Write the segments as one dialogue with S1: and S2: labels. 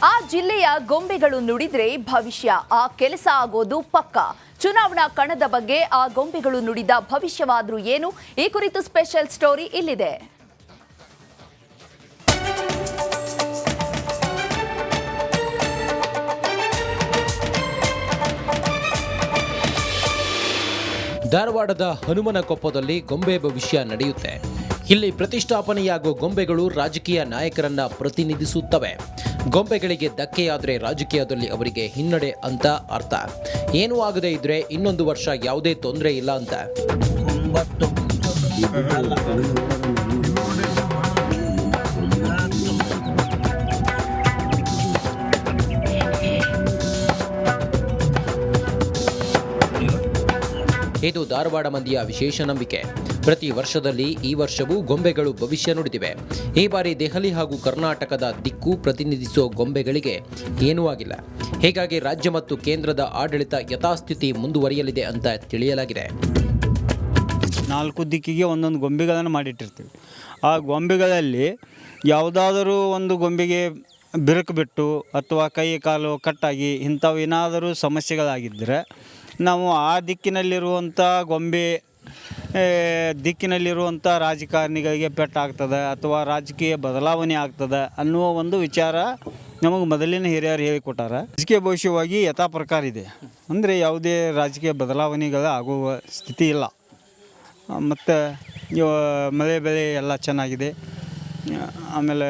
S1: ಆ ಜಿಲ್ಲೆಯ ಗೊಂಬೆಗಳು ನುಡಿದ್ರೆ ಭವಿಷ್ಯ, ಆ ಕೆಲಸ ಆಗೋದು ಪಕ್ಕ. ಚುನಾವಣಾ ಕಣದ ಬಗ್ಗೆ ಆ ಗೊಂಬೆಗಳು ನುಡಿದ ಭವಿಷ್ಯವಾದ್ರೂ ಏನು? ಈ ಕುರಿತು ಸ್ಪೆಷಲ್ ಸ್ಟೋರಿ ಇಲ್ಲಿದೆ.
S2: ಧಾರವಾಡದ ಹನುಮನಕೊಪ್ಪದಲ್ಲಿ ಗೊಂಬೆ ಭವಿಷ್ಯ ನಡೆಯುತ್ತೆ. ಇಲ್ಲಿ ಪ್ರತಿಷ್ಠಾಪನೆಯಾಗುವ ಗೊಂಬೆಗಳು ರಾಜಕೀಯ ನಾಯಕರನ್ನ ಪ್ರತಿನಿಧಿಸುತ್ತವೆ. ಗೊಂಬೆಗಳಿಗೆ ಧಕ್ಕೆಯಾದರೆ ರಾಜಕೀಯದಲ್ಲಿ ಅವರಿಗೆ ಹಿನ್ನಡೆ ಅಂತ ಅರ್ಥ. ಏನೂ ಆಗದೇ ಇದ್ರೆ ಇನ್ನೊಂದು ವರ್ಷ ಯಾವುದೇ ತೊಂದರೆ ಇಲ್ಲ ಅಂತ. ಇದು ಧಾರವಾಡ ಮಂದಿಯ ವಿಶೇಷ ನಂಬಿಕೆ. ಪ್ರತಿ ವರ್ಷದಲ್ಲಿ ಈ ವರ್ಷವೂ ಗೊಂಬೆಗಳು ಭವಿಷ್ಯ ನುಡಿದಿವೆ. ಈ ಬಾರಿ ದೆಹಲಿ ಹಾಗೂ ಕರ್ನಾಟಕದ ದಿಕ್ಕು ಪ್ರತಿನಿಧಿಸುವ ಗೊಂಬೆಗಳಿಗೆ ಏನೂ ಆಗಿಲ್ಲ. ಹೀಗಾಗಿ ರಾಜ್ಯ ಮತ್ತು ಕೇಂದ್ರದ ಆಡಳಿತ ಯಥಾಸ್ಥಿತಿ ಮುಂದುವರಿಯಲಿದೆ ಅಂತ ತಿಳಿಯಲಾಗಿದೆ.
S3: 4 ದಿಕ್ಕಿಗೆ ಒಂದೊಂದು ಗೊಂಬೆಗಳನ್ನು ಮಾಡಿಟ್ಟಿರ್ತೀವಿ. ಆ ಗೊಂಬೆಗಳಲ್ಲಿ ಯಾವುದಾದರೂ ಒಂದು ಗೊಂಬೆಗೆ ಬಿರುಕು ಬಿಟ್ಟು ಅಥವಾ ಕೈ ಕಾಲು ಕಟ್ಟಾಗಿ ಇಂಥವು ಏನಾದರೂ ಸಮಸ್ಯೆಗಳಾಗಿದ್ದರೆ ನಾವು ಆ ದಿಕ್ಕಿನಲ್ಲಿರುವಂಥ ಗೊಂಬೆ ದಿಕ್ಕಿನಲ್ಲಿರುವಂಥ ರಾಜಕಾರಣಿಗಳಿಗೆ ಪೆಟ್ಟಾಗ್ತದೆ ಅಥವಾ ರಾಜಕೀಯ ಬದಲಾವಣೆ ಆಗ್ತದೆ ಅನ್ನುವ ಒಂದು ವಿಚಾರ ನಮಗೆ ಮೊದಲಿನ ಹಿರಿಯರು ಹೇಳಿಕೊಟ್ಟಾರ. ರಾಜಕೀಯ ಭವಿಷ್ಯವಾಗಿ ಯಥಾ ಪ್ರಕಾರ ಇದೆ. ಅಂದರೆ ಯಾವುದೇ ರಾಜಕೀಯ ಬದಲಾವಣೆಗಳು ಆಗುವ ಸ್ಥಿತಿ ಇಲ್ಲ. ಮತ್ತು ಮಳೆ ಬೆಳೆ ಎಲ್ಲ ಚೆನ್ನಾಗಿದೆ. ಆಮೇಲೆ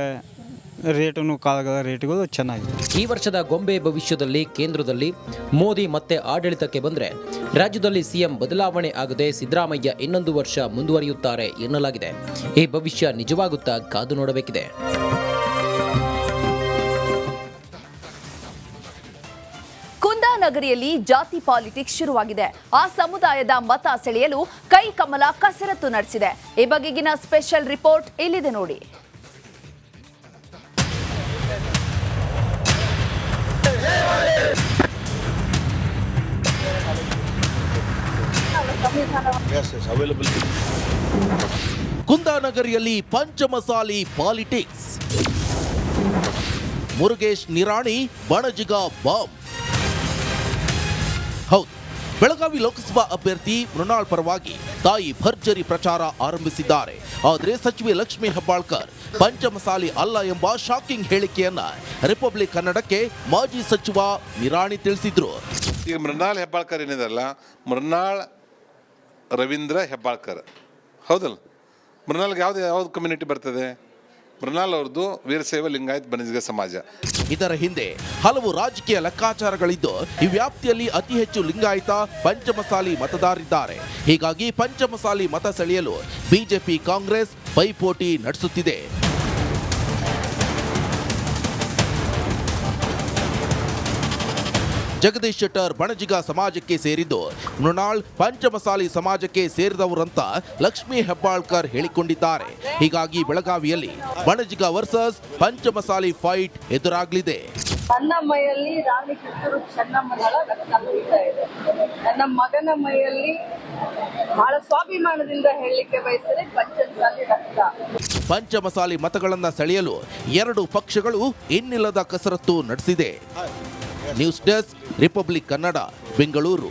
S3: ಕಾಳುಗಳ ರೇಟುಗಳು ಚೆನ್ನಾಗಿದೆ.
S2: ಈ ವರ್ಷದ ಗೊಂಬೆ ಭವಿಷ್ಯದಲ್ಲಿ ಕೇಂದ್ರದಲ್ಲಿ ಮೋದಿ ಮತ್ತೆ ಆಡಳಿತಕ್ಕೆ ಬಂದರೆ ರಾಜ್ಯದಲ್ಲಿ ಸಿಎಂ ಬದಲಾವಣೆ ಆಗದೆ ಸಿದ್ದರಾಮಯ್ಯ ಇನ್ನೊಂದು ವರ್ಷ ಮುಂದುವರಿಯುತ್ತಾರೆ ಎನ್ನಲಾಗಿದೆ. ಈ ಭವಿಷ್ಯ ನಿಜವಾಗುತ್ತಾ ಕಾದು ನೋಡಬೇಕಿದೆ.
S1: ಕುಂದಾನಗರಿಯಲ್ಲಿ ಜಾತಿ ಪಾಲಿಟಿಕ್ಸ್ ಶುರುವಾಗಿದೆ. ಆ ಸಮುದಾಯದ ಮತ ಸೆಳೆಯಲು ಕೈ ಕಮಲ ಕಸರತ್ತು ನಡೆಸಿದೆ. ಈ ಬಗೆಗಿನ ಸ್ಪೆಷಲ್ ರಿಪೋರ್ಟ್ ಇಲ್ಲಿದೆ ನೋಡಿ.
S4: ಕುಂದಾನಗರಿಯಲ್ಲಿ ಪಂಚಮಸಾಲಿ ಪಾಲಿಟಿಕ್ಸ್. ಮುರುಗೇಶ್ ನಿರಾಣಿ ಬಣಜಿಗ ಬಾಂಬ್. ಹೌದು, ಬೆಳಗಾವಿ ಲೋಕಸಭಾ ಅಭ್ಯರ್ಥಿ ಮೃಣಾಲ್ ಪರವಾಗಿ ತಾಯಿ ಭರ್ಜರಿ ಪ್ರಚಾರ ಆರಂಭಿಸಿದ್ದಾರೆ. ಆದರೆ ಸಚಿವೆ ಲಕ್ಷ್ಮೀ ಹೆಬ್ಬಾಳ್ಕರ್ ಪಂಚಮಸಾಲಿ ಅಲ್ಲ ಎಂಬ ಶಾಕಿಂಗ್ ಹೇಳಿಕೆಯನ್ನ ರಿಪಬ್ಲಿಕ್ ಕನ್ನಡಕ್ಕೆ ಮಾಜಿ ಸಚಿವ ನಿರಾಣಿ ತಿಳಿಸಿದ್ರು.
S5: ಈಗ ಮೃಣಾಲ್ ಹೆಬ್ಬಾಳ್ಕರ್ ಏನಿದಲ್ಲ, ಮೃಣಾಲ್ ರವೀಂದ್ರ ಹೆಬ್ಬಾಳ್ಕರ್ ಹೌದಲ್ಲ. ಮೃಣಾಲ್ಗೆ ಯಾವ್ದು ಕಮ್ಯುನಿಟಿ ಬರ್ತದೆ? ಮೃಣಾಲ್ ಅವ್ರದ್ದು ವೀರಶೈವ ಲಿಂಗಾಯತ್ ಬಣಜಿಗ ಸಮಾಜ.
S4: ಇದರ ಹಿಂದೆ ಹಲವು ರಾಜಕೀಯ ಲೆಕ್ಕಾಚಾರಗಳಿದ್ದು ಈ ವ್ಯಾಪ್ತಿಯಲ್ಲಿ ಅತಿ ಹೆಚ್ಚು ಲಿಂಗಾಯತ ಪಂಚಮಸಾಲಿ ಮತದಾರರಿದ್ದಾರೆ. ಹೀಗಾಗಿ ಪಂಚಮಸಾಲಿ ಮತ ಸೆಳೆಯಲು ಬಿಜೆಪಿ ಕಾಂಗ್ರೆಸ್ ಪೈಪೋಟಿ ನಡೆಸುತ್ತಿದೆ. ಜಗದೀಶ್ ಶೆಟ್ಟರ್ ಬಣಜಿಗ ಸಮಾಜಕ್ಕೆ ಸೇರಿದ್ದು, ಮೃಣಾಲ್ ಪಂಚಮಸಾಲಿ ಸಮಾಜಕ್ಕೆ ಸೇರಿದವರಂತ ಲಕ್ಷ್ಮೀ ಹೆಬ್ಬಾಳ್ಕರ್ ಹೇಳಿಕೊಂಡಿದ್ದಾರೆ. ಹೀಗಾಗಿ ಬೆಳಗಾವಿಯಲ್ಲಿ ಬಣಜಿಗ ವರ್ಸಸ್ ಪಂಚಮಸಾಲಿ ಫೈಟ್ ಎದುರಾಗಲಿದೆ.
S6: ನನ್ನ ಮೈಯಲ್ಲಿ ರಾಣಿ ಕಿತ್ತೂರು ಚೆನ್ನಮ್ಮನ ರಕ್ತ ಹರಿತಾ ಇದೆ. ನನ್ನ ಮಗನ ಮೈಯಲ್ಲಿ ಬಹಳ ಸ್ವಾಭಿಮಾನದಿಂದ ಹೇಳಲಿಕ್ಕೆ ಬಯಸಿದರೆ ಪಂಚಮಸಾಲಿ ರಕ್ತ.
S4: ಪಂಚಮಸಾಲಿ ಮತಗಳನ್ನ ಸೆಳೆಯಲು ಎರಡು ಪಕ್ಷಗಳು ಇನ್ನಿಲ್ಲದ ಕಸರತ್ತು ನಡೆಸಿದೆ. News desk, republic Kannada, Bengaluru.